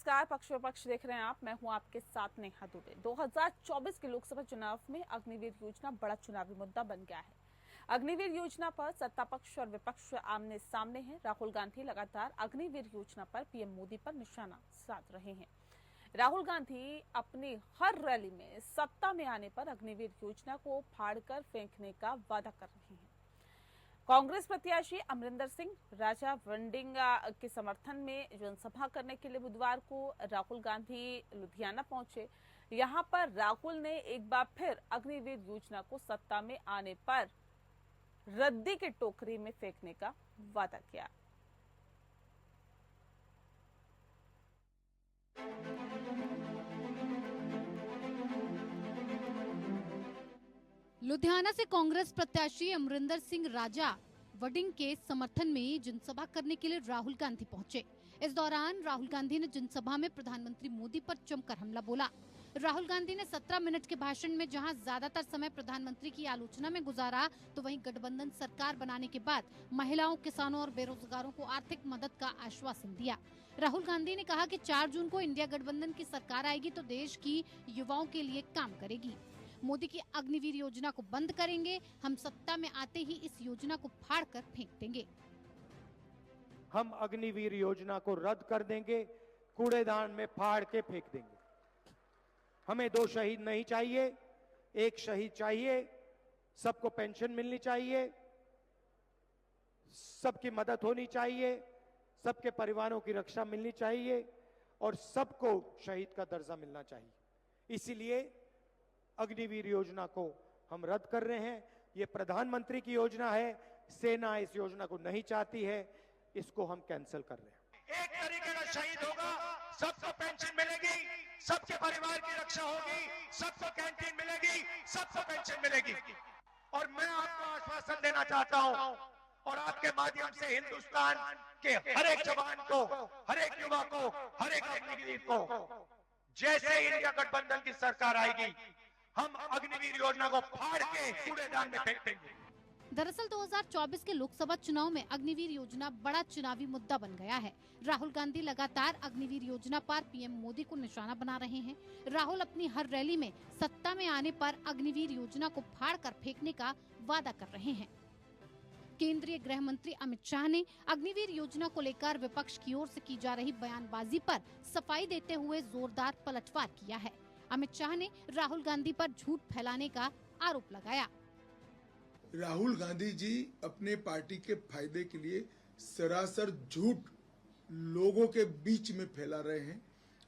नमस्कार, पक्ष विपक्ष देख रहे हैं आप। मैं हूं आपके साथ नेहा दुबे। 2024 के लोकसभा चुनाव में अग्निवीर योजना बड़ा चुनावी मुद्दा बन गया है। अग्निवीर योजना पर सत्ता पक्ष और विपक्ष आमने सामने हैं। राहुल गांधी लगातार अग्निवीर योजना पर पीएम मोदी पर निशाना साध रहे हैं। राहुल गांधी अपनी हर रैली में सत्ता में आने पर अग्निवीर योजना को फाड़कर फेंकने का वादा कर रहे हैं। कांग्रेस प्रत्याशी अमरिंदर सिंह राजा वंडिंग के समर्थन में जनसभा करने के लिए बुधवार को राहुल गांधी लुधियाना पहुंचे। यहां पर राहुल ने एक बार फिर अग्निवीर योजना को सत्ता में आने पर रद्दी की टोकरी में फेंकने का वादा किया। लुधियाना से कांग्रेस प्रत्याशी अमरिंदर सिंह राजा वडिंग के समर्थन में जनसभा करने के लिए राहुल गांधी पहुंचे। इस दौरान राहुल गांधी ने जनसभा में प्रधानमंत्री मोदी पर जमकर हमला बोला। राहुल गांधी ने 17 मिनट के भाषण में जहां ज्यादातर समय प्रधानमंत्री की आलोचना में गुजारा, तो वहीं गठबंधन सरकार बनाने के बाद महिलाओं, किसानों और बेरोजगारों को आर्थिक मदद का आश्वासन दिया। राहुल गांधी ने कहा कि 4 जून को इंडिया गठबंधन की सरकार आएगी तो देश की युवाओं के लिए काम करेगी। मोदी की अग्निवीर योजना को बंद करेंगे। हम सत्ता में आते ही इस योजना को फाड़ कर फेंक देंगे। हम अग्निवीर योजना को रद्द कर देंगे, कूड़ेदान में फाड़ के फेंक देंगे। हमें 2 शहीद नहीं चाहिए, 1 शहीद चाहिए। सबको पेंशन मिलनी चाहिए, सबकी मदद होनी चाहिए, सबके परिवारों की रक्षा मिलनी चाहिए और सबको शहीद का दर्जा मिलना चाहिए। इसीलिए अग्निवीर योजना को हम रद्द कर रहे हैं। ये प्रधानमंत्री की योजना है, सेना इस योजना को नहीं चाहती है, इसको हम कैंसिल कर रहे हैं। एक तरीके का शहीद होगा, सबको पेंशन मिलेगी, सबके परिवार की रक्षा होगी, सबको कैंटीन मिलेगी, सबको पेंशन मिलेगी। और मैं आपको आश्वासन देना चाहता हूं और आपके माध्यम से हिंदुस्तान के हर एक जवान को, हर एक युवा को, हर एक अग्निवीर को, जैसे इंडिया गठबंधन की सरकार आएगी, हम अग्निवीर योजना को फाड़ के कूड़ेदान में फेंक देंगे। दरअसल 2024 के लोकसभा चुनाव में अग्निवीर योजना बड़ा चुनावी मुद्दा बन गया है। राहुल गांधी लगातार अग्निवीर योजना पर पीएम मोदी को निशाना बना रहे हैं। राहुल अपनी हर रैली में सत्ता में आने पर अग्निवीर योजना को फाड़ कर फेंकने का वादा कर रहे हैं। केंद्रीय गृह मंत्री अमित शाह ने अग्निवीर योजना को लेकर विपक्ष की ओर से की जा रही बयानबाजी पर सफाई देते हुए जोरदार पलटवार किया है। अमित शाह ने राहुल गांधी पर झूठ फैलाने का आरोप लगाया। राहुल गांधी जी अपने पार्टी के फायदे के लिए सरासर झूठ लोगों के बीच में फैला रहे हैं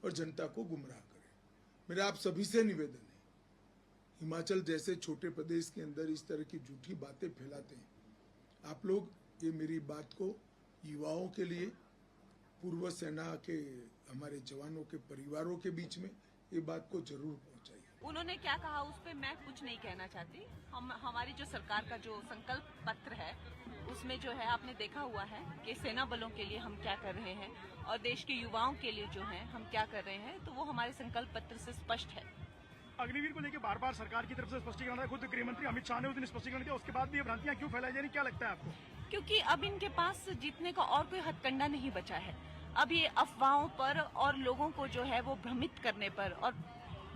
और जनता को गुमराह कर रहे हैं। मेरा आप सभी से निवेदन है, हिमाचल जैसे छोटे प्रदेश के अंदर इस तरह की झूठी बातें फैलाते हैं, आप लोग ये मेरी बात को युवाओं के लिए, पूर्व सेना के हमारे जवानों के परिवारों के बीच में ये बात को जरूर पहुंचाइए। उन्होंने क्या कहा उस पे मैं कुछ नहीं कहना चाहती। हमारी जो सरकार का जो संकल्प पत्र है उसमें जो है आपने देखा हुआ है कि सेना बलों के लिए हम क्या कर रहे हैं और देश के युवाओं के लिए जो है हम क्या कर रहे हैं, तो वो हमारे संकल्प पत्र से स्पष्ट है। अग्निवीर को लेकर बार बार सरकार की तरफ से स्पष्टीकरण है, खुद गृह मंत्री अमित शाह ने उस दिन स्पष्टीकरण दिया, उसके बाद भी ये भ्रांतियां क्यों फैलाई जा रही, क्या लगता है आपको? क्योंकि अब इनके पास जीतने का और कोई हथकंडा नहीं बचा है। अब ये अफवाहों पर और लोगों को जो है वो भ्रमित करने पर और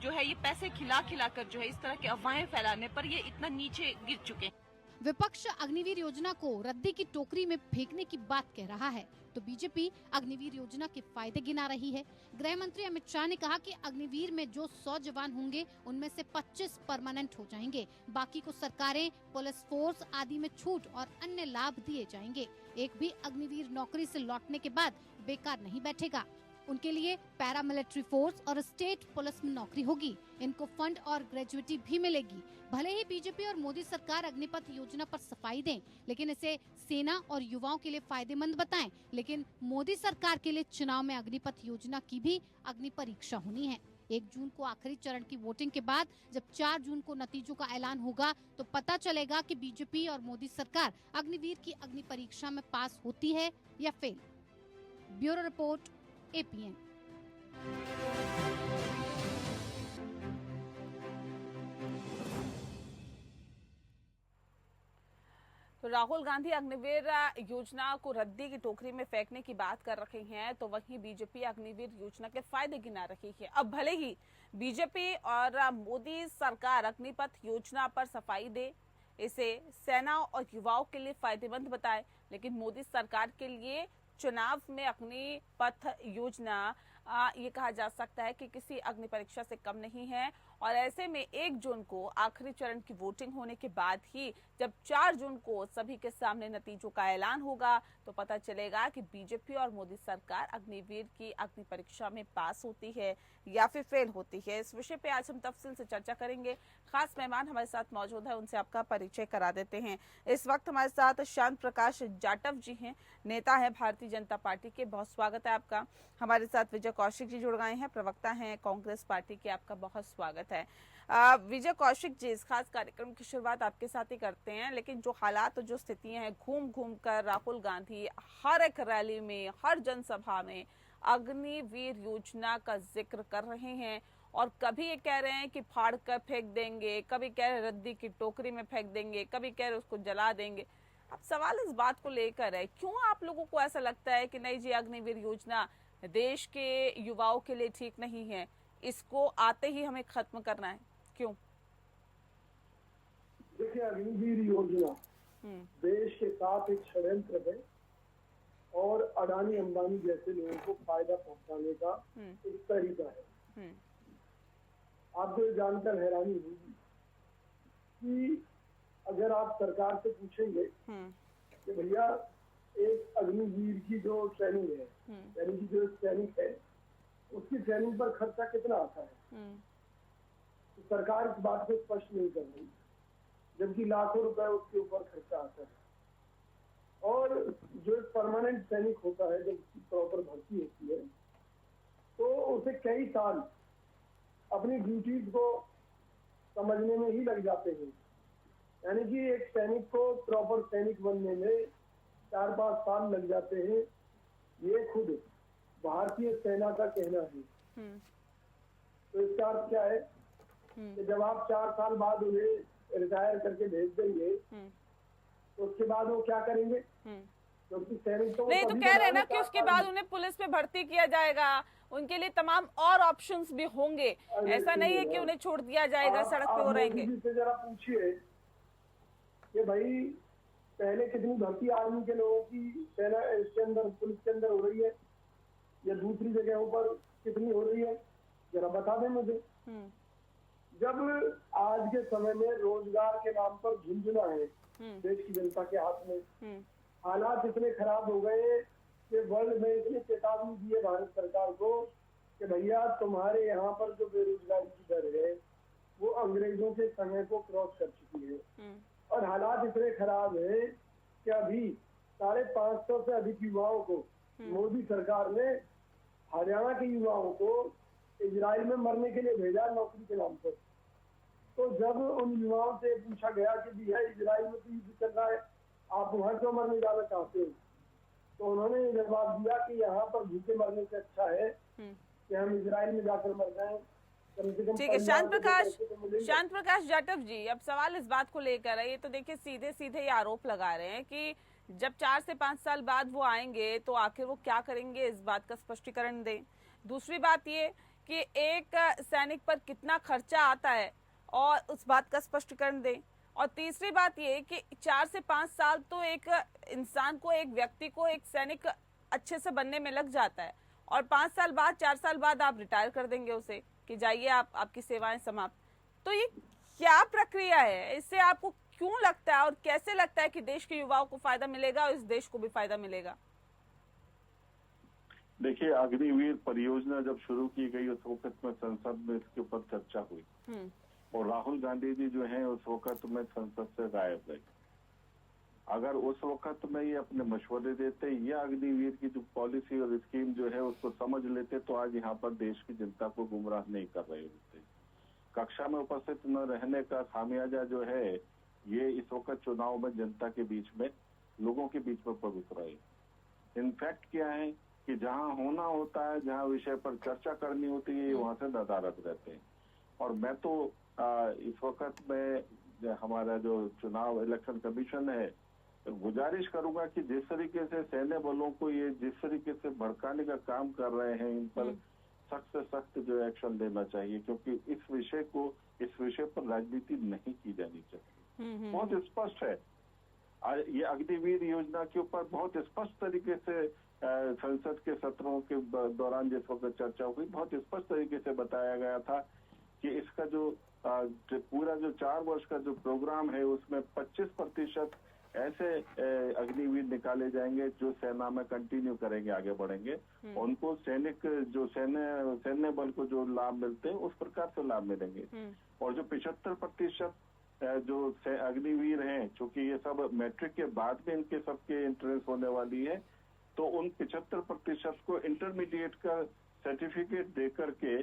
जो है ये पैसे खिला कर जो है इस तरह की अफवाहें फैलाने पर ये इतना नीचे गिर चुके हैं। विपक्ष अग्निवीर योजना को रद्दी की टोकरी में फेंकने की बात कह रहा है, तो बीजेपी अग्निवीर योजना के फायदे गिना रही है। गृह मंत्री अमित शाह ने कहा कि अग्निवीर में जो 100 जवान होंगे उनमें से 25 परमानेंट हो जाएंगे, बाकी को सरकारें, पुलिस फोर्स आदि में छूट और अन्य लाभ दिए जाएंगे। एक भी अग्निवीर नौकरी से लौटने के बाद बेकार नहीं बैठेगा। उनके लिए पैरामिलिट्री फोर्स और स्टेट पुलिस में नौकरी होगी। इनको फंड और ग्रेजुएटी भी मिलेगी। भले ही बीजेपी और मोदी सरकार अग्निपथ योजना पर सफाई दें, लेकिन इसे सेना और युवाओं के लिए फायदेमंद बताएं। लेकिन मोदी सरकार के लिए चुनाव में अग्निपथ योजना की भी अग्नि परीक्षा होनी है। 1 जून को आखिरी चरण की वोटिंग के बाद जब 4 जून को नतीजों का ऐलान होगा तो पता चलेगा कि बीजेपी और मोदी सरकार अग्निवीर की अग्नि परीक्षा में पास होती है या फेल। Bureau report, APN। तो राहुल गांधी अग्निवीर योजना को रद्दी की टोकरी में फेंकने की बात कर रहे हैं, तो वहीं बीजेपी अग्निवीर योजना के फायदे गिना रही है। अब भले ही बीजेपी और मोदी सरकार अग्निपथ योजना पर सफाई दे, इसे सेना और युवाओं के लिए फायदेमंद बताए, लेकिन मोदी सरकार के लिए चुनाव में अग्निपथ योजना ये कहा जा सकता है कि किसी अग्नि परीक्षा से कम नहीं है। और ऐसे में 1 जून को आखिरी चरण की वोटिंग होने के बाद ही जब 4 जून को सभी के सामने नतीजों का ऐलान होगा तो पता चलेगा कि बीजेपी और मोदी सरकार अग्निवीर की अग्नि परीक्षा में पास होती है या फिर फेल होती है। इस विषय पे आज हम तफसील से चर्चा करेंगे। खास मेहमान हमारे साथ मौजूद है, उनसे आपका परिचय करा देते हैं। इस वक्त हमारे साथ शांत प्रकाश जाटव जी हैं, नेता है भारतीय जनता पार्टी के। बहुत स्वागत है आपका। हमारे साथ विजय कौशिक जी जुड़ गए हैं, प्रवक्ता हैं कांग्रेस पार्टी के। आपका बहुत स्वागत है। विजय कौशिक जी, इस खास कार्यक्रम की शुरुआत आपके साथ ही करते हैं, लेकिन जो हालात और जो स्थितियां हैं, घूम घूम कर राहुल गांधी हर एक रैली में, हर जनसभा में अग्निवीर योजना का जिक्र कर रहे हैं और कभी ये कह रहे हैं कि फाड़ कर फेंक देंगे, कभी कह रहे रद्दी की टोकरी में फेंक देंगे, कभी कह रहे उसको जला देंगे। अब सवाल इस बात को लेकर है, क्यों आप लोगों को ऐसा लगता है कि नहीं जी अग्निवीर योजना देश के युवाओं के लिए ठीक नहीं है, इसको आते ही हमें खत्म करना है, क्यों? देखिए, अग्निवीर योजना देश के साथ एक षड्यंत्र है और अडानी अंबानी जैसे लोगों को फायदा पहुंचाने का एक तरीका है। आपको ये जानकर हैरानी होगी कि अगर आप सरकार से पूछेंगे कि भैया एक अग्निवीर की जो ट्रेनिंग है, यानी कि जो सैनिक है उसकी ट्रेनिंग पर खर्चा कितना आता है, तो सरकार इस बात को स्पष्ट नहीं कर रही, जबकि लाखों रुपए उसके ऊपर खर्चा आता है। और जो एक परमानेंट सैनिक होता है, जब उसकी प्रॉपर भर्ती होती है तो उसे कई साल अपनी ड्यूटीज को समझने में ही लग जाते हैं। यानी कि एक सैनिक को प्रॉपर सैनिक बनने में 4-5 साल लग जाते हैं। ये खुद भारतीय सेना का कहना है। तो इसका अर्थ क्या है कि जब आप 4 साल बाद उन्हें रिटायर करके भेज देंगे तो उसके बाद वो क्या करेंगे? क्योंकि सैनिक तो नहीं, तो कह रहे हैं ना कि उसके बाद उन्हें पुलिस में भर्ती किया जाएगा, उनके लिए तमाम और ऑप्शंस भी होंगे। ऐसा नहीं है कि उन्हें छोड़ दिया जाएगा, सड़क पे वो रहेंगे। से जरा पूछिए कि भाई पहले कितनी भर्ती आर्मी के लोगों की सेना इसके अंदर, पुलिस के अंदर हो रही है या दूसरी जगहों पर कितनी हो रही है, जरा बता दें मुझे। जब आज के समय में रोजगार के नाम पर झुंझुना है देश की जनता के हाथ में, हालात इतने खराब हो गए कि वर्ल्ड बैंक ने चेतावनी दी है भारत सरकार को कि भैया तुम्हारे यहाँ पर जो बेरोजगारी की दर है वो अंग्रेजों के समय को क्रॉस कर चुकी है। और हालात इतने खराब हैं कि अभी 550 से अधिक युवाओं को मोदी सरकार ने, हरियाणा के युवाओं को इजराइल में मरने के लिए भेजा नौकरी के नाम पर। तो जब उन युवाओं से पूछा गया कि भैया इजराइल में तो युद्ध चल रहा है, आप वहां क्यों मरने जाना चाहते हो, तो उन्होंने जवाब दिया कि यहाँ पर भूखे मरने से अच्छा है कि हम इजराइल में जाकर मर जाएं। ठीक है, शांत प्रकाश जाटव जी, अब सवाल इस बात को लेकर है, ये तो देखिए सीधे सीधे ये आरोप लगा रहे हैं कि जब 4 से 5 साल बाद वो आएंगे तो आखिर वो क्या करेंगे, इस बात का स्पष्टीकरण दें। दूसरी बात ये कि एक सैनिक पर कितना खर्चा आता है और उस बात का स्पष्टीकरण दें। और तीसरी बात ये कि 4 से 5 साल तो एक इंसान को, एक व्यक्ति को एक सैनिक अच्छे से बनने में लग जाता है और 5 साल बाद, 4 साल बाद आप रिटायर कर देंगे उसे कि जाइए आपकी सेवाएं समाप्त। तो ये क्या प्रक्रिया है? इससे आपको क्यों लगता है और कैसे लगता है कि देश के युवाओं को फायदा मिलेगा और इस देश को भी फायदा मिलेगा? देखिए, अग्निवीर परियोजना जब शुरू की गई उस वक्त में संसद में इसके ऊपर चर्चा हुई और राहुल गांधी जी जो हैं उस वक्त में संसद से गायब रहे। अगर उस वक्त में ये अपने मशवरे देते या अग्निवीर की जो पॉलिसी और स्कीम जो है उसको समझ लेते तो आज यहाँ पर देश की जनता को गुमराह नहीं कर रहे होते। कक्षा में उपस्थित न रहने का खामियाजा जो है ये इस वक्त चुनाव में जनता के बीच में, लोगों के बीच में भुगत रहे। इनफैक्ट क्या है कि जहाँ होना होता है, जहाँ विषय पर चर्चा करनी होती है, वहां से नदारद रहते हैं। और मैं तो इस वक्त में हमारा जो चुनाव इलेक्शन कमीशन है गुजारिश करूंगा कि जिस तरीके से सैन्य बलों को ये जिस तरीके से भड़काने का काम कर रहे हैं, इन पर सख्त से सख्त जो एक्शन लेना चाहिए, क्योंकि इस विषय पर राजनीति नहीं की जानी चाहिए। बहुत स्पष्ट है, ये अग्निवीर योजना के ऊपर बहुत स्पष्ट तरीके से संसद के सत्रों के दौरान जिस वक्त चर्चा हुई, बहुत स्पष्ट तरीके से बताया गया था कि इसका जो पूरा जो 4 वर्ष का जो प्रोग्राम है उसमें 25% ऐसे अग्निवीर निकाले जाएंगे जो सेना में कंटिन्यू करेंगे, आगे बढ़ेंगे। उनको सैन्य बल को जो लाभ मिलते हैं उस प्रकार से लाभ मिलेंगे। और जो 75% जो अग्निवीर हैं, चूंकि ये सब मैट्रिक के बाद में इनके सबके एंट्रेंस होने वाली है, तो उन 75% को इंटरमीडिएट का सर्टिफिकेट दे करके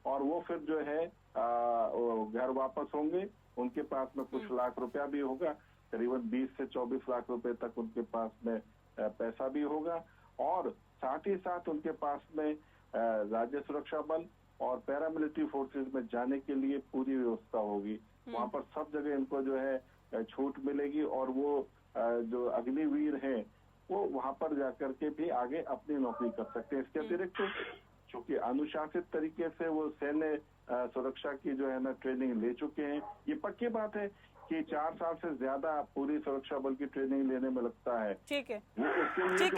और वो फिर जो है घर वापस होंगे। उनके पास में कुछ लाख रुपया भी होगा, करीबन 20 से 24 लाख रुपए तक उनके पास में पैसा भी होगा, और साथ ही साथ उनके पास में राज्य सुरक्षा बल और पैरामिलिट्री फोर्सेस में जाने के लिए पूरी व्यवस्था होगी। वहाँ पर सब जगह इनको जो है छूट मिलेगी, और वो जो अग्निवीर हैं वो वहाँ पर जाकर के भी आगे अपनी नौकरी कर सकते हैं। इसके अतिरिक्त चूंकि अनुशासित तरीके से वो सैन्य सुरक्षा की जो है ना ट्रेनिंग ले चुके हैं। ये पक्की बात है कि 4 साल से ज्यादा पूरी सुरक्षा बल की ट्रेनिंग लेने में लगता है। ठीक है,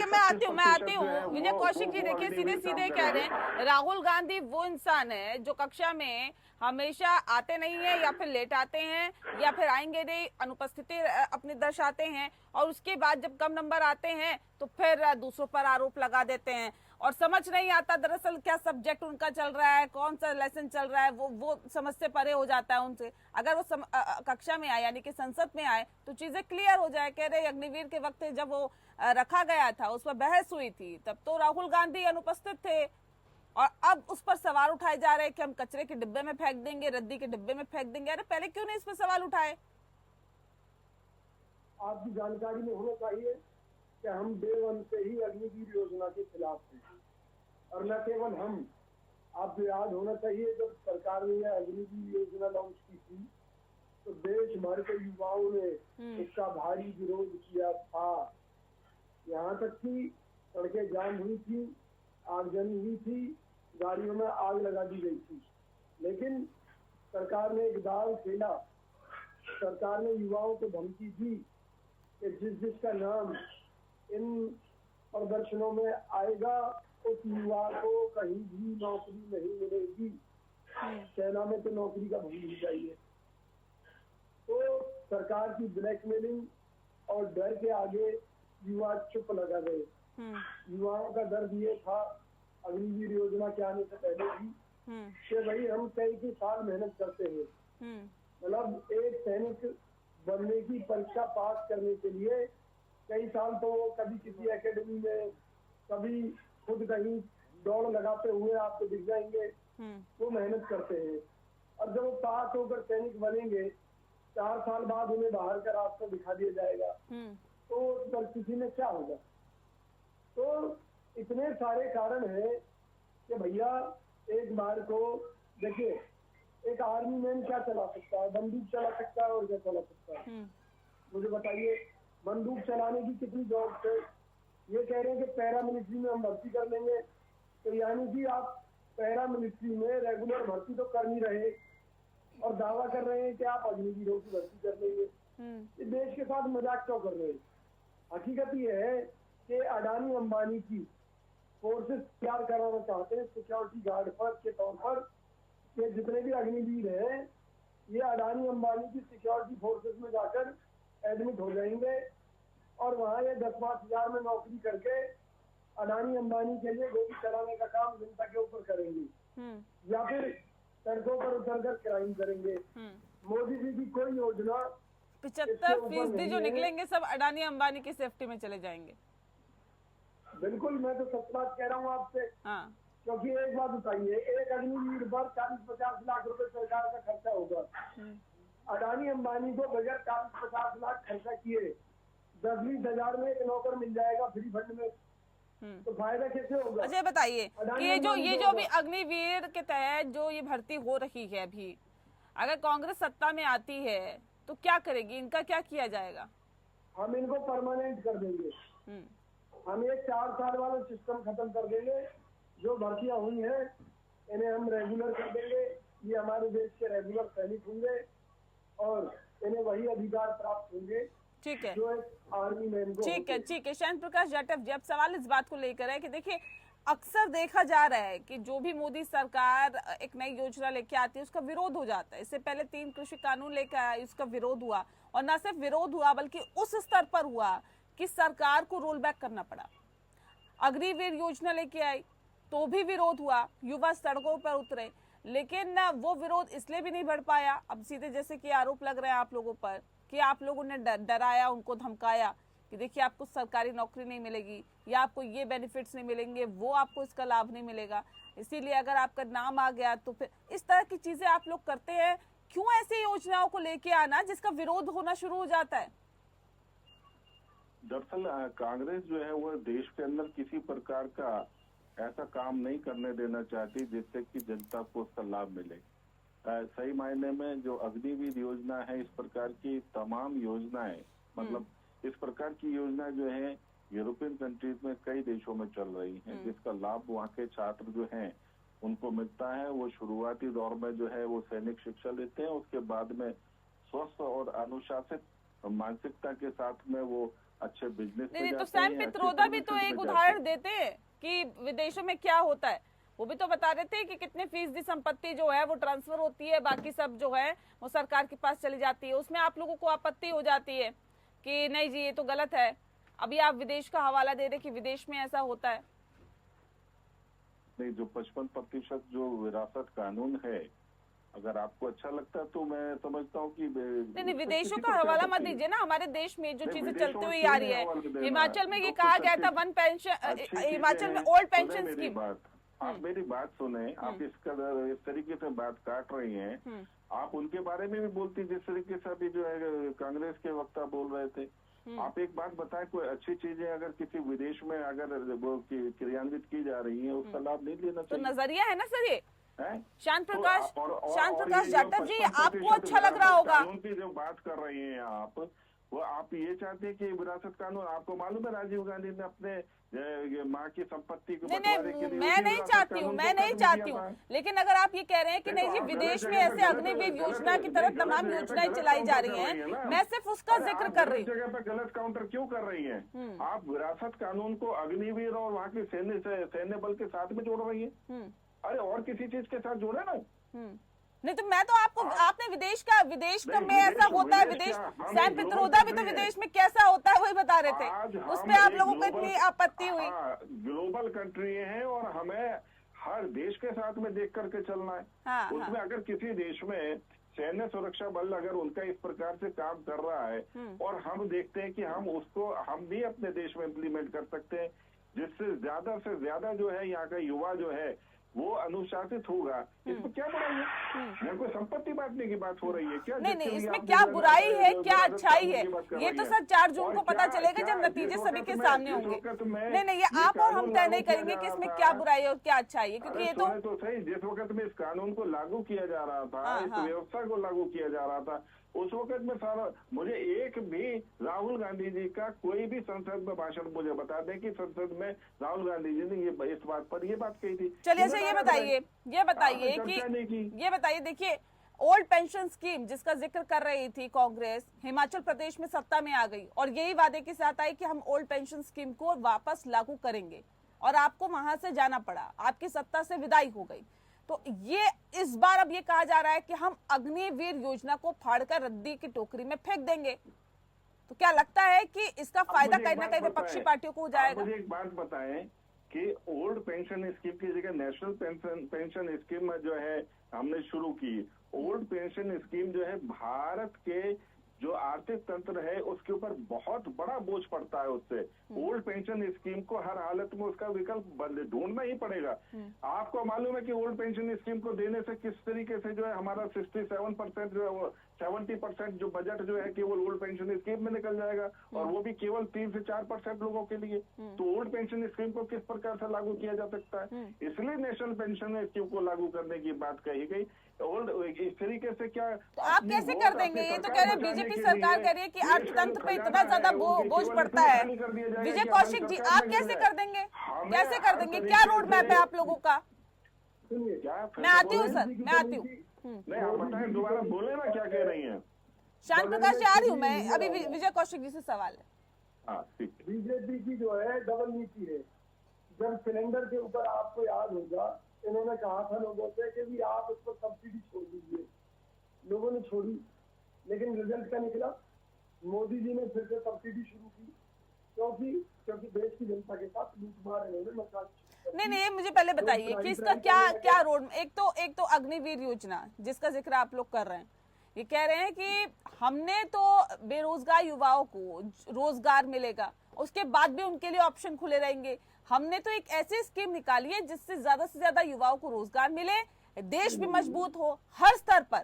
मैं आती हूँ। विजय कौशिक जी देखिए, सीधे कह रहे हैं राहुल गांधी वो इंसान है जो कक्षा में हमेशा आते नहीं है, या फिर लेट आते हैं, या फिर आएंगे नहीं, अनुपस्थिति अपनी दर्शाते हैं, और उसके बाद जब कम नंबर आते हैं तो फिर दूसरों पर आरोप लगा देते हैं, और समझ नहीं आता दरअसल क्या सब्जेक्ट उनका चल रहा है, कौन सा लेसन चल रहा है, वो समझ से परे हो जाता है उनसे। अगर वो कक्षा में आए, यानी कि संसद में आए, तो चीजें क्लियर हो जाए। कह रहे अग्निवीर के वक्त जब वो रखा गया था, उस पर बहस हुई थी, तब तो राहुल गांधी अनुपस्थित थे, और अब उस पर सवाल उठाए जा रहे हैं कि हम कचरे के डिब्बे में फेंक देंगे, रद्दी के डिब्बे में फेंक देंगे। अरे पहले क्यों नहीं इस पर सवाल उठाए? आपकी जानकारी में होना चाहिए कि हम डे 1 से ही अग्निवीर योजना के खिलाफ थे, और न केवल हम, आपको याद होना चाहिए जब सरकार ने यह अग्निवीर योजना लॉन्च की थी तो देश भर के युवाओं ने इसका भारी विरोध किया था। यहाँ तक कि सड़कें जाम हुई थी, आगजनी हुई थी, गाड़ियों में आग लगा दी गई थी, लेकिन सरकार ने एक दाव खेला। सरकार ने युवाओं को धमकी दी कि जिसका नाम इन प्रदर्शनों में आएगा उस युवा को कहीं भी नौकरी नहीं मिलेगी। सेना में तो नौकरी का भूल ही चाहिए। तो सरकार की ब्लैकमेलिंग और डर के आगे युवा चुप लगा गए। युवाओं का दर्द ये था अग्निवीर योजना के आने से पहले भी कि भाई हम कई साल मेहनत करते हैं, मतलब एक सैनिक बनने की परीक्षा पास करने के लिए कई साल तो कभी किसी एकेडमी में, कभी खुद कहीं दौड़ लगाते हुए आपको दिख जाएंगे, वो मेहनत करते हैं। और जब वो पास होकर सैनिक बनेंगे, 4 साल बाद उन्हें बाहर का रास्ता दिखा दिया जाएगा, तो उस परिस्थिति में क्या होगा? तो इतने सारे कारण हैं कि भैया एक बार को देखिए, एक आर्मी मैन क्या चला सकता है? बंदूक चला सकता है, और क्या चला सकता है? मुझे बताइए, बंदूक चलाने की कितनी जरूरत है? ये कह रहे हैं कि पैरामिलिट्री में हम भर्ती कर लेंगे, तो यानी कि आप पैरामिलिट्री में रेगुलर भर्ती तो कर नहीं रहे और दावा कर रहे हैं कि आप अग्निवीरों की भर्ती कर लेंगे। ये देश के साथ मजाक क्यों कर रहे हैं? हकीकत ये है कि अडानी अंबानी की फोर्सेस तैयार कराना चाहते हैं सिक्योरिटी गार्ड पर के तौर पर, कि जितने भी अग्निवीर हैं ये अडानी अंबानी की सिक्योरिटी फोर्सेस में जाकर एडमिट हो जाएंगे, और वहाँ ये 10-5 हजार में नौकरी करके अडानी अंबानी के लिए गोली चलाने का काम जनता के ऊपर करेंगे, या फिर सड़कों पर उतरकर क्राइम करेंगे। मोदी जी की कोई योजना 75% जो निकलेंगे सब अडानी अंबानी की सेफ्टी में चले जाएंगे। बिल्कुल, मैं तो सच बात कह रहा हूँ आपसे। क्योंकि एक बात बताइए, एक अग्निवीर पर 40-50 लाख रुपए सरकार का खर्चा होगा। अडानी अंबानी को बगैर 40-50 लाख खर्चा किए 10-20 हजार में एक नौकर मिल जाएगा फ्री फंड में, तो फायदा कैसे होगा? अच्छा बताइए कि ये जो अभी अग्निवीर के तहत जो ये भर्ती हो रही है अभी, अगर कांग्रेस सत्ता में आती है तो क्या करेगी? इनका क्या किया जाएगा? हम इनको परमानेंट कर देंगे। हम ये 4 साल वाला सिस्टम खत्म कर देंगे। जो भर्तियां हुई हैं इन्हें हम रेगुलर कर देंगे। ये हमारे देश के रेगुलर सैनिक होंगे और इन्हें वही अधिकार प्राप्त होंगे। ठीक है, जो एक आर्मी मैन को। ठीक है। श्याम प्रकाश जाटव जी, अब सवाल इस बात को लेकर है कि देखिए अक्सर देखा जा रहा है कि जो भी मोदी सरकार एक नई योजना लेके आती है उसका विरोध हो जाता है। इससे पहले 3 कृषि कानून लेकर आए, उसका विरोध हुआ, और न सिर्फ विरोध हुआ बल्कि उस स्तर पर हुआ कि सरकार को रोल बैक करना पड़ा। अग्निवीर योजना लेके आई तो भी विरोध हुआ, युवा सड़कों पर उतरे, लेकिन वो विरोध इसलिए भी नहीं बढ़ पाया। अब सीधे जैसे कि आरोप लग रहे हैं आप लोगों पर कि आप लोगों ने डराया, उनको धमकाया कि देखिए आपको सरकारी नौकरी नहीं मिलेगी या आपको ये बेनिफिट्स नहीं मिलेंगे, वो आपको इसका लाभ नहीं मिलेगा, इसीलिए अगर आपका नाम आ गया तो फिर इस तरह की चीजें आप लोग करते हैं। क्यों ऐसी योजनाओं को लेके आना जिसका विरोध होना शुरू हो जाता है? दरअसल कांग्रेस जो है वो देश के अंदर किसी प्रकार का ऐसा काम नहीं करने देना चाहती जिससे कि जनता को उसका लाभ मिले। सही मायने में जो अग्निवीर योजना है, इस प्रकार की तमाम योजनाएं, मतलब इस प्रकार की योजना जो है यूरोपियन कंट्रीज में कई देशों में चल रही हैं, जिसका लाभ वहाँ के छात्र जो हैं उनको मिलता है। वो शुरुआती दौर में जो है वो सैनिक शिक्षा लेते हैं, उसके बाद में स्वस्थ और अनुशासित मानसिकता के साथ में वो अच्छे बिजनेस में नहीं, तो जाते हैं, सैम पित्रोदा भी तो एक उदाहरण देते हैं कि विदेशों में क्या होता है। वो भी तो बता रहे थे कि कितने फीसदी संपत्ति जो है वो ट्रांसफर होती है, बाकी सब जो है वो सरकार के पास चली जाती है। उसमें आप लोगों को आपत्ति हो जाती है कि नहीं जी ये तो गलत है। अभी आप विदेश का हवाला दे रहे कि विदेश में ऐसा होता है। नहीं, जो 55% जो विरासत कानून है, अगर आपको अच्छा लगता है तो मैं समझता हूँ कि नहीं, विदेशों का हवाला मत दीजिए ना। हमारे देश में जो चीजें चलती हुई आ रही है, हिमाचल में ये कहा गया था वन पेंशन, हिमाचल में ओल्ड पेंशन स्कीम। आप मेरी बात सुने, आप इस तरीके से बात काट रही हैं। आप उनके बारे में भी बोलती जिस तरीके से अभी जो है कांग्रेस के वक्ता बोल रहे थे। आप एक बात बताएं, कोई अच्छी चीजें अगर किसी विदेश में अगर वो क्रियान्वित की जा रही है उसका लाभ नहीं लेना चाहिए? तो नजरिया है ना सर ये। शांत प्रकाश तो जाटव जी, आपको अच्छा लग रहा होगा। कानून की जो बात कर रही हैं आप ये चाहते हैं कि विरासत कानून, आपको मालूम है राजीव गांधी ने अपने माँ की संपत्ति को बंटवारे के लिए मैं नहीं चाहती हूँ, लेकिन अगर आप ये कह रहे हैं कि नहीं जी विदेश में ऐसे अग्निवीर योजना की तरह तमाम योजनाएं चलाई जा रही हैं, मैं सिर्फ उसका जिक्र कर रही हूँ। जगह पे गलत काउंटर क्यों कर रही हैं? आप विरासत कानून को अग्निवीर और वहाँ की सैन्य बल के साथ में जोड़ रही है। अरे और किसी चीज के साथ जोड़े ना। नहीं तो मैं तो आपने विदेश का में ऐसा होता है, विदेश सैम पित्रोदा भी तो विदेश में कैसा होता है वही बता रहे थे, उसमें आप लोगों को इतनी आपत्ति हुई। ग्लोबल कंट्री है और हमें हर देश के साथ में देख करके चलना है। उसमें अगर किसी देश में सैन्य सुरक्षा बल अगर उनका इस प्रकार से काम कर रहा है और हम देखते हैं कि हम भी अपने देश में इम्प्लीमेंट कर सकते हैं, जिससे ज्यादा से ज्यादा जो है यहाँ का युवा जो है वो अनुशासित होगा, इसमें क्या बुराई है? यहाँ कोई संपत्ति बांटने की बात हो रही है क्या? नहीं, इसमें क्या बुराई है, क्या अच्छाई है, ये तो सर 4 जून को पता चलेगा जब नतीजे सभी के सामने होंगे। नहीं, ये आप और हम तय नहीं करेंगे कि इसमें क्या बुराई है और क्या अच्छाई है, क्योंकि ये तो सही जिस वक्त में इस कानून को लागू किया जा रहा था, इस व्यवस्था को लागू किया जा रहा था, उस वक्त में सारा मुझे एक भी राहुल गांधी जी का कोई भी संसद में भाषण मुझे बता दें कि संसद में राहुल गांधी जी ने ये इस बात पर ये बात कही थी। चलिए अच्छा ये बताइए देखिए ओल्ड पेंशन स्कीम जिसका जिक्र कर रही थी कांग्रेस, हिमाचल प्रदेश में सत्ता में आ गई और यही वादे के साथ आई कि हम ओल्ड पेंशन स्कीम को वापस लागू करेंगे, और आपको वहां से जाना पड़ा, आपकी सत्ता से विदाई हो गई। तो ये इस बार अब ये कहा जा रहा है कि हम अग्निवीर योजना को फाड़कर रद्दी की टोकरी में फेंक देंगे। तो क्या लगता है कि इसका फायदा कहीं ना कहीं विपक्षी पार्टियों को हो जाएगा? मुझे एक बात बताएं कि ओल्ड पेंशन स्कीम की जगह नेशनल पेंशन स्कीम जो है हमने शुरू की। ओल्ड पेंशन स्कीम जो है भारत के जो आर्थिक तंत्र है उसके ऊपर बहुत बड़ा बोझ पड़ता है उससे। ओल्ड पेंशन स्कीम को हर हालत में उसका विकल्प ढूंढना ही पड़ेगा। आपको मालूम है कि ओल्ड पेंशन स्कीम को देने से किस तरीके से जो है हमारा 67% जो है वो 70% जो बजट जो है केवल ओल्ड पेंशन स्कीम में निकल जाएगा, और वो भी केवल 3 से 4% लोगों के लिए। तो ओल्ड पेंशन स्कीम को किस प्रकार से लागू किया जा सकता है? इसलिए नेशनल पेंशन स्कीम को लागू करने की बात कही गई। इस तरीके से क्या तो आप कैसे कर देंगे? ये तो कह रहे हैं बीजेपी सरकार कह रही है कि अर्थतंत्र पे इतना ज्यादा बोझ पड़ता है। विजय कौशिक जी, आप कैसे कर देंगे? कैसे कर देंगे? क्या रोड मैप है आप लोगों का? मैं आती हूँ सर, मैं आती हूँ। नहीं, आप बताएं, दोबारा बोले ना क्या कह रही हैं। शांत प्रकाश जी, आ रही हूँ मैं। अभी विजय कौशिक जी से सवाल है। बीजेपी की जो है डबल नीति है। जब सिलेंडर के ऊपर आपको याद होगा, इन्होंने कहा था लोगों से कि भी आप उस पर सब्सिडी छोड़ दीजिए, लोगों ने छोड़ी, लेकिन रिजल्ट क्या निकला? मोदी जी ने फिर से सब्सिडी शुरू की, क्योंकि देश की जनता के साथ लूटमार इन्होंने मचा। नहीं, मुझे पहले बताइए कि इसका क्या रोड। एक तो अग्निवीर योजना जिसका जिक्र आप लोग कर रहे हैं, ये कह रहे हैं कि हमने तो बेरोजगार युवाओं को रोजगार मिलेगा, उसके बाद भी उनके लिए ऑप्शन खुले रहेंगे। हमने तो एक ऐसी स्कीम निकाली है जिससे से ज्यादा युवाओं को रोजगार मिले, देश भी मजबूत हो हर स्तर पर।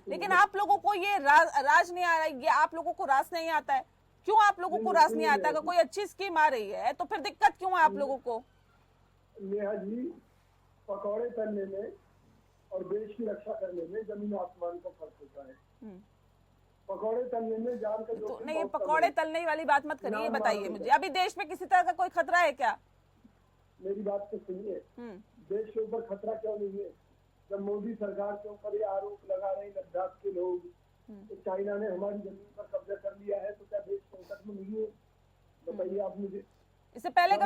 लेकिन आप लोगों को ये राज नहीं आ रहा है, ये आप लोगों को रास नहीं आता है। क्यों आप लोगों को रास नहीं आता? अगर कोई अच्छी स्कीम आ रही है तो फिर दिक्कत क्यों है आप लोगों को? नेहा जी, पकौड़े तलने में और देश की रक्षा करने में जमीन आसमान का फर्क होता है। पकौड़े तलने में जान का तो नहीं, पकौड़े तलने वाली बात मत करिए। बताइए मुझे, अभी देश में किसी तरह का कोई खतरा है क्या? मेरी बात तो सुनिए, देश के ऊपर खतरा क्यों नहीं है? जब मोदी सरकार के ऊपर ये आरोप लगा रहे लद्दाख के लोग तो चाइना ने हमारी जमीन पर कब्जा कर लिया है, तो क्या देश संकट में नहीं है? बताइए आप मुझे। इससे पहले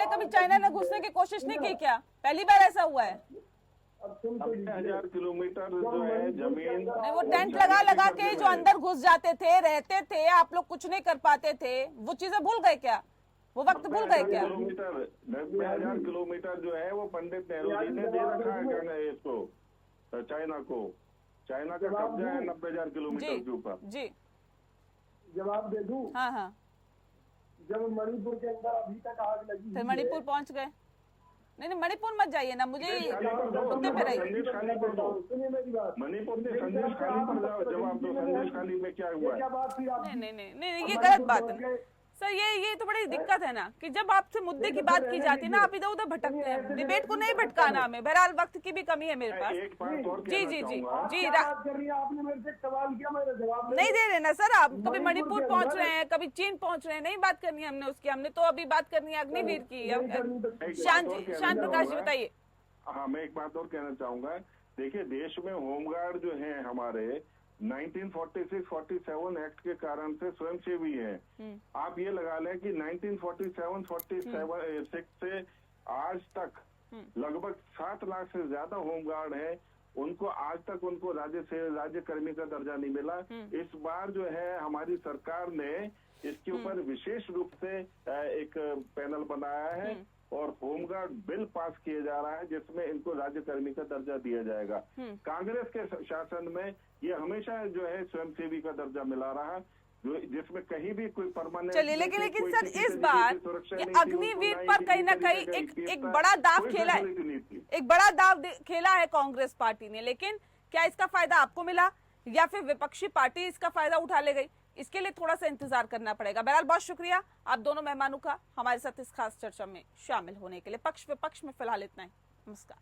कभी चाइना ने घुसने की कोशिश नहीं की क्या? पहली बार ऐसा हुआ है? अब सुन तो 1000 किलोमीटर जो है जमीन, नहीं, वो टेंट लगा के जो अंदर घुस जाते थे, रहते थे, आप लोग कुछ नहीं कर पाते थे, वो चीजें भूल गए क्या? वो वक्त भूल गए क्या? 90,000 किलोमीटर जो है वो पंडित नेहरू जी ने दे रखा है इसको, चाइना को। चाइना का कब्जा है 90,000 किलोमीटर के ऊपर। जी, जवाब दे दूं? हाँ। जब मणिपुर के अंदर अभी तक आग लगी, फिर मणिपुर पहुंच गए? नहीं, मणिपुर मत जाइए ना, मुझे मुद्दे पे रहिए। सुनिए मेरी बात। मणिपुर में संदेश खाली पर जाओ, जवाब दो, संदेश खाली में क्या हुआ है? नहीं, ये गलत बात है सर। ये तो बड़ी दिक्कत है ना कि जब आपसे मुद्दे की बात की जाती है ना, आप इधर उधर भटकते हैं। डिबेट को नहीं भटकाना हमें। बहरहाल वक्त की भी कमी है मेरे पास। जी, आपने मेरे से सवाल किया, मेरा जवाब नहीं दे रहे ना सर। आप कभी मणिपुर पहुंच रहे हैं, कभी चीन पहुंच रहे हैं। नहीं बात करनी है हमने उसकी, हमने तो अभी बात करनी है अग्निवीर की। शांत प्रकाश जी बताइए। हाँ, मैं एक बात और कहना चाहूंगा। देखिए, देश में होमगार्ड जो है हमारे 1946-47 एक्ट के कारण से स्वयंसेवी हैं। आप ये लगा लें कि 1947-46 से आज तक लगभग 7 लाख से ज्यादा होमगार्ड हैं। उनको आज तक उनको राज्य कर्मी का दर्जा नहीं मिला। इस बार जो है हमारी सरकार ने इसके ऊपर विशेष रूप से एक पैनल बनाया है और होमगार्ड बिल पास किया जा रहा है जिसमें इनको राज्य कर्मी का दर्जा दिया जाएगा। कांग्रेस के शासन में ये हमेशा जो है स्वयंसेवी का दर्जा मिला रहा, जिसमें कहीं भी कोई परमानेंट। चलिए, लेकिन सर इस बार अग्निवीर पर कहीं ना कहीं एक बड़ा दाव खेला है, खेला है कांग्रेस पार्टी ने। लेकिन क्या इसका फायदा आपको मिला या फिर विपक्षी पार्टी इसका फायदा उठा ले गई? इसके लिए थोड़ा सा इंतजार करना पड़ेगा। बहरहाल बहुत शुक्रिया आप दोनों मेहमानों का हमारे साथ इस खास चर्चा में शामिल होने के लिए। पक्ष विपक्ष में फिलहाल इतना ही। नमस्कार।